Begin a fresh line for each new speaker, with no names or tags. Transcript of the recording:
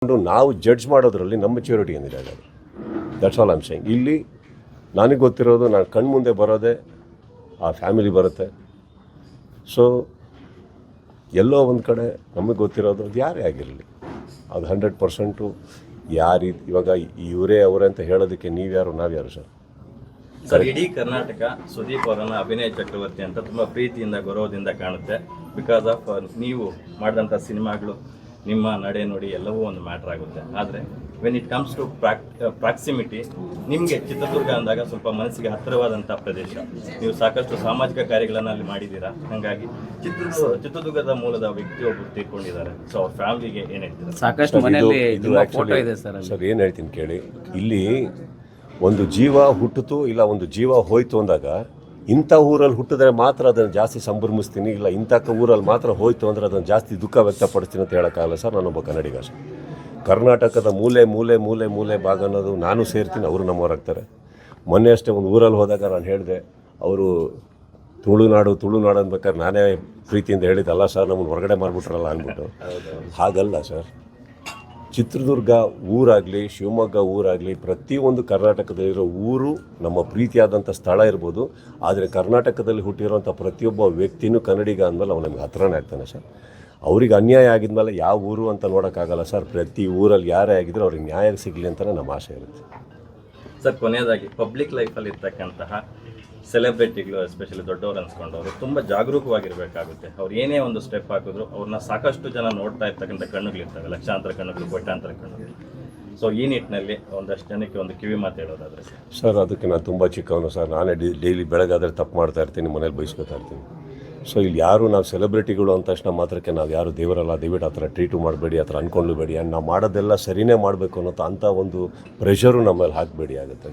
ನಾವು ಜಡ್ಜ್ ಮಾಡೋದ್ರಲ್ಲಿ ನಮ್ಮ ಮೆಚ್ಯೂರಿಟಿ ಏನಿದೆ ಅದು ದಟ್ಸ್ ಆಲ್ ಐಮ್ ಸೇಯಿಂಗ್. ಇಲ್ಲಿ ನನಗೆ ಗೊತ್ತಿರೋದು ನಾನು ಕಣ್ಮುಂದೆ ಬರೋದೇ ಆ ಫ್ಯಾಮಿಲಿ ಬರುತ್ತೆ. ಸೊ ಎಲ್ಲೋ ಒಂದು ಕಡೆ ನಮಗೆ ಗೊತ್ತಿರೋದು ಅದು ಯಾರೇ ಆಗಿರಲಿ ಅದು 100% ಯಾರು ಇವಾಗ ಇವರೇ ಅವರೇ ಅಂತ ಹೇಳೋದಕ್ಕೆ ನೀವ್ಯಾರು ನಾವ್ಯಾರು ಸರ್?
ಸರ್, ಇಡೀ ಕರ್ನಾಟಕ ಸುದೀಪ್ ಅವರನ್ನ ಅಭಿನಯ ಚಕ್ರವರ್ತಿ ಅಂತ ತುಂಬ ಪ್ರೀತಿಯಿಂದ ಗೌರವದಿಂದ ಕಾಣುತ್ತೆ. ಬಿಕಾಸ್ ಆಫ್ ನೀವು ಮಾಡಿದಂಥ ಸಿನಿಮಾಗಳು, ನಿಮ್ಮ ನಡೆ ನುಡಿ ಎಲ್ಲವೂ ಒಂದು ಮ್ಯಾಟ್ರ್ ಆಗುತ್ತೆ. ಆದರೆ when it comes to proximity, ನಿಮಗೆ ಚಿತ್ರದುರ್ಗ ಅಂದಾಗ ಸ್ವಲ್ಪ ಮನಸ್ಸಿಗೆ ಹತ್ತಿರವಾದಂಥ ಪ್ರದೇಶ. ನೀವು ಸಾಕಷ್ಟು ಸಾಮಾಜಿಕ ಕಾರ್ಯಗಳನ್ನು ಅಲ್ಲಿ ಮಾಡಿದ್ದೀರಾ. ಹಾಗಾಗಿ ಚಿತ್ರದುರ್ಗದ ಮೂಲದ ವ್ಯಕ್ತಿಯೊಬ್ಬರು ತೀರ್ಕೊಂಡಿದ್ದಾರೆ. ಸೊ ಅವ್ರ ಫ್ಯಾಮಿಲಿಗೆ ಏನು ಹೇಳ್ತೀರಾ?
ಸಾಕಷ್ಟು ಮನೆಯಲ್ಲಿ ಫೋಟೋ ಇದೆ
ಸರ್. ಏನು ಹೇಳ್ತೀನಿ ಕೇಳಿ, ಇಲ್ಲಿ ಒಂದು ಜೀವ ಹುಟ್ಟಿತು ಇಲ್ಲ ಒಂದು ಜೀವ ಹೋಯ್ತು ಅಂದಾಗ ಇಂಥ ಊರಲ್ಲಿ ಹುಟ್ಟಿದ್ರೆ ಮಾತ್ರ ಅದನ್ನು ಜಾಸ್ತಿ ಸಂಭ್ರಮಿಸ್ತೀನಿ, ಇಲ್ಲ ಇಂಥ ಊರಲ್ಲಿ ಮಾತ್ರ ಹೋಯ್ತು ಅಂದರೆ ಅದನ್ನು ಜಾಸ್ತಿ ದುಃಖ ವ್ಯಕ್ತಪಡಿಸ್ತೀನಿ ಅಂತ ಹೇಳೋಕ್ಕಾಗಲ್ಲ ಸರ್. ನಾನೊಬ್ಬ ಕನ್ನಡಿಗ ಸರ್. ಕರ್ನಾಟಕದ ಮೂಲೆ ಮೂಲೆ ಮೂಲೆ ಮೂಲೆ ಭಾಗ ಅನ್ನೋದು ನಾನು ಸೇರ್ತೀನಿ, ಅವರು ನಮ್ಮವರಾಗ್ತಾರೆ. ಮೊನ್ನೆ ಅಷ್ಟೇ ಒಂದು ಊರಲ್ಲಿ ಹೋದಾಗ ನಾನು ಹೇಳಿದೆ, ಅವರು ತುಳುನಾಡು ಅನ್ಬೇಕಾದ್ರೆ ನಾನೇ ಪ್ರೀತಿಯಿಂದ ಹೇಳಿದ್ದಲ್ಲ ಸರ್, ನಮ್ಮನ್ನು ಹೊರಗಡೆ ಮಾಡಿಬಿಟ್ರಲ್ಲ ಅಂದ್ಬಿಟ್ಟು. ಹಾಗಲ್ಲ ಸರ್. ಚಿತ್ರದುರ್ಗ ಊರಾಗಲಿ, ಶಿವಮೊಗ್ಗ ಊರಾಗಲಿ, ಪ್ರತಿಯೊಂದು ಕರ್ನಾಟಕದಲ್ಲಿರೋ ಊರು ನಮ್ಮ ಪ್ರೀತಿಯಾದಂಥ ಸ್ಥಳ ಇರ್ಬೋದು. ಆದರೆ ಕರ್ನಾಟಕದಲ್ಲಿ ಹುಟ್ಟಿರೋಂಥ ಪ್ರತಿಯೊಬ್ಬ ವ್ಯಕ್ತಿನೂ ಕನ್ನಡಿಗ ಅಂದಮೇಲೆ ಅವ್ನು ನಮಗೆ ಹತ್ರನೇ ಆಗ್ತಾನೆ ಸರ್. ಅವ್ರಿಗೆ ಅನ್ಯಾಯ ಆಗಿದ್ಮೇಲೆ ಯಾವ ಊರು ಅಂತ ನೋಡೋಕ್ಕಾಗಲ್ಲ ಸರ್. ಪ್ರತಿ ಊರಲ್ಲಿ ಯಾರೇ ಆಗಿದ್ರೂ ಅವ್ರಿಗೆ ನ್ಯಾಯ ಸಿಗಲಿ ಅಂತಲೇ ನಮ್ಮ ಆಸೆ ಇರುತ್ತೆ
ಸರ್. ಕೊನೆಯದಾಗಿ, ಪಬ್ಲಿಕ್ ಲೈಫಲ್ಲಿ ಇರ್ತಕ್ಕಂತಹ ಸೆಲೆಬ್ರಿಟಿಗಳು, ಎಸ್ಪೆಷಲಿ ದೊಡ್ಡವರು ಅನ್ಸ್ಕೊಂಡವರು ತುಂಬ ಜಾಗರೂಕವಾಗಿರಬೇಕಾಗುತ್ತೆ. ಅವ್ರು ಏನೇ ಒಂದು ಸ್ಟೆಪ್ ಹಾಕಿದ್ರು ಅವ್ರನ್ನ ಸಾಕಷ್ಟು ಜನ ನೋಡ್ತಾ ಇರ್ತಕ್ಕಂಥ ಕಣ್ಣುಗಳಿರ್ತವೆ, ಲಕ್ಷಾಂತರ ಕಣ್ಣುಗಳು, ಕೋಟ್ಯಾಂತರ ಕಣ್ಣುಗಳು. ಸೊ ಈ ನಿಟ್ಟಿನಲ್ಲಿ ಒಂದಷ್ಟು ಜನಕ್ಕೆ ಒಂದು ಕಿವಿ ಮಾತು ಹೇಳೋದಾದರೆ
ಸರ್, ಅದಕ್ಕೆ ನಾನು ತುಂಬ ಚಿಕ್ಕವನು ಸರ್. ನಾನೇ ಡೈಲಿ ಬೆಳಗಾದರೆ ತಪ್ಪು ಮಾಡ್ತಾ ಇರ್ತೀನಿ, ಮನೇಲಿ ಬೈಸ್ಕೊತಾ ಇರ್ತೀನಿ. ಸೊ ಇಲ್ಲಿ ಯಾರು ನಾವು ಸೆಲೆಬ್ರಿಟಿಗಳು ಅಂದ ತಕ್ಷಣ ಮಾತ್ರಕ್ಕೆ ನಾವು ಯಾರು ದೇವರಲ್ಲ, ದಯವಿಟ್ಟು ಆ ಥರ ಟ್ರೀಟು ಮಾಡಬೇಡಿ, ಆ ಥರ ಅಂದ್ಕೊಳ್ಳಬೇಡಿ. ನಾವು ಮಾಡೋದೆಲ್ಲ ಸರಿಯೇ ಮಾಡಬೇಕು ಅನ್ನೋ ಅಂಥ ಒಂದು ಪ್ರೆಷರು ನಮ್ಮ ಮೇಲೆ ಹಾಕಬೇಡಿ ಆಗುತ್ತೆ.